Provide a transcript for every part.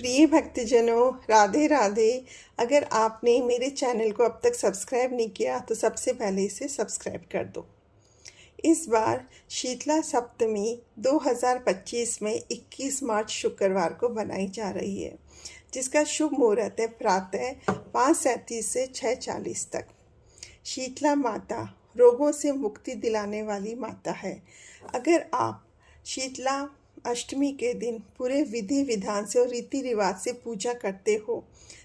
प्रिय भक्तजनों, राधे राधे। अगर आपने मेरे चैनल को अब तक सब्सक्राइब नहीं किया तो सबसे पहले इसे सब्सक्राइब कर दो। इस बार शीतला सप्तमी 2025 में 21 मार्च शुक्रवार को बनाई जा रही है, जिसका शुभ मुहूर्त है प्रातः 5:37 से 6:40 तक। शीतला माता रोगों से मुक्ति दिलाने वाली माता है। अगर आप शीतला अष्टमी के दिन पूरे विधि विधान से और रीति रिवाज से पूजा करते हो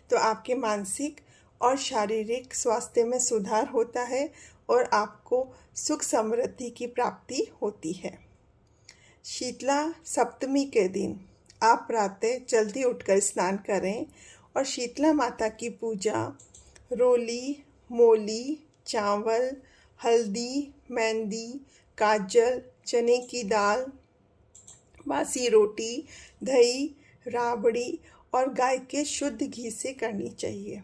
तो आपके मानसिक और शारीरिक स्वास्थ्य में सुधार होता है और आपको सुख समृद्धि की प्राप्ति होती है। शीतला सप्तमी के दिन आप प्रातः जल्दी उठकर स्नान करें और शीतला माता की पूजा रोली, मोली, चावल, हल्दी, मेहंदी, काजल, चने की दाल, बासी रोटी, दही, राबड़ी और गाय के शुद्ध घी से करनी चाहिए।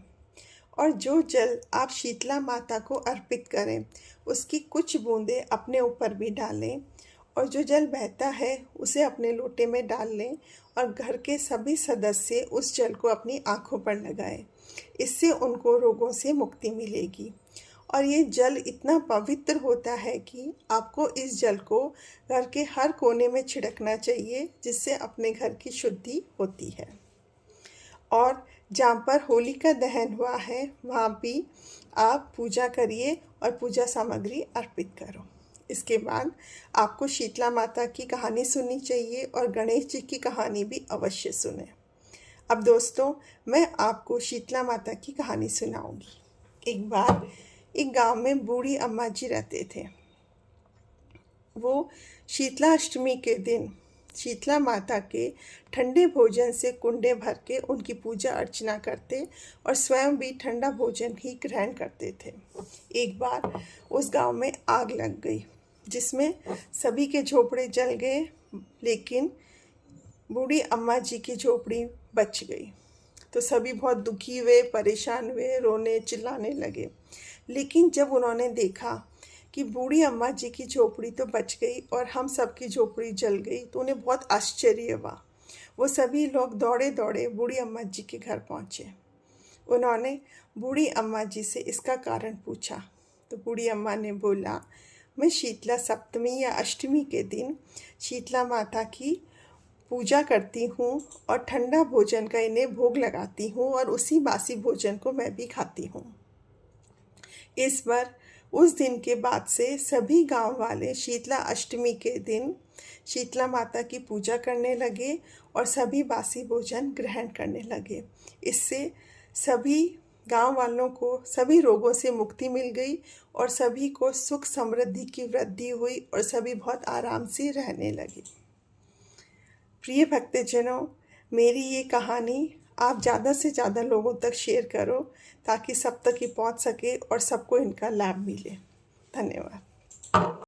और जो जल आप शीतला माता को अर्पित करें उसकी कुछ बूंदें अपने ऊपर भी डालें और जो जल बहता है उसे अपने लोटे में डाल लें और घर के सभी सदस्य उस जल को अपनी आंखों पर लगाएं। इससे उनको रोगों से मुक्ति मिलेगी। और ये जल इतना पवित्र होता है कि आपको इस जल को घर के हर कोने में छिड़कना चाहिए, जिससे अपने घर की शुद्धि होती है। और जहाँ पर होलिका दहन हुआ है वहाँ भी आप पूजा करिए और पूजा सामग्री अर्पित करो। इसके बाद आपको शीतला माता की कहानी सुननी चाहिए और गणेश जी की कहानी भी अवश्य सुने। अब दोस्तों, मैं आपको शीतला माता की कहानी सुनाऊंगी। एक बार एक गांव में बूढ़ी अम्मा जी रहते थे। वो शीतला अष्टमी के दिन शीतला माता के ठंडे भोजन से कुंडे भर के उनकी पूजा अर्चना करते और स्वयं भी ठंडा भोजन ही ग्रहण करते थे। एक बार उस गांव में आग लग गई, जिसमें सभी के झोपड़े जल गए, लेकिन बूढ़ी अम्मा जी की झोपड़ी बच गई। तो सभी बहुत दुखी हुए, परेशान हुए, रोने चिल्लाने लगे। लेकिन जब उन्होंने देखा कि बूढ़ी अम्मा जी की झोपड़ी तो बच गई और हम सब की झोपड़ी जल गई, तो उन्हें बहुत आश्चर्य हुआ। वो सभी लोग दौड़े दौड़े बूढ़ी अम्मा जी के घर पहुँचे। उन्होंने बूढ़ी अम्मा जी से इसका कारण पूछा। तो बूढ़ी अम्मा ने बोला, मैं शीतला सप्तमी या अष्टमी के दिन शीतला माता की पूजा करती हूँ और ठंडा भोजन का इन्हें भोग लगाती हूँ और उसी बासी भोजन को मैं भी खाती हूँ। इस बार उस दिन के बाद से सभी गांव वाले शीतला अष्टमी के दिन शीतला माता की पूजा करने लगे और सभी बासी भोजन ग्रहण करने लगे। इससे सभी गांव वालों को सभी रोगों से मुक्ति मिल गई और सभी को सुख समृद्धि की वृद्धि हुई और सभी बहुत आराम से रहने लगे। प्रिय भक्तजनों, मेरी ये कहानी आप ज़्यादा से ज़्यादा लोगों तक शेयर करो ताकि सब तक ये पहुंच सके और सबको इनका लाभ मिले। धन्यवाद।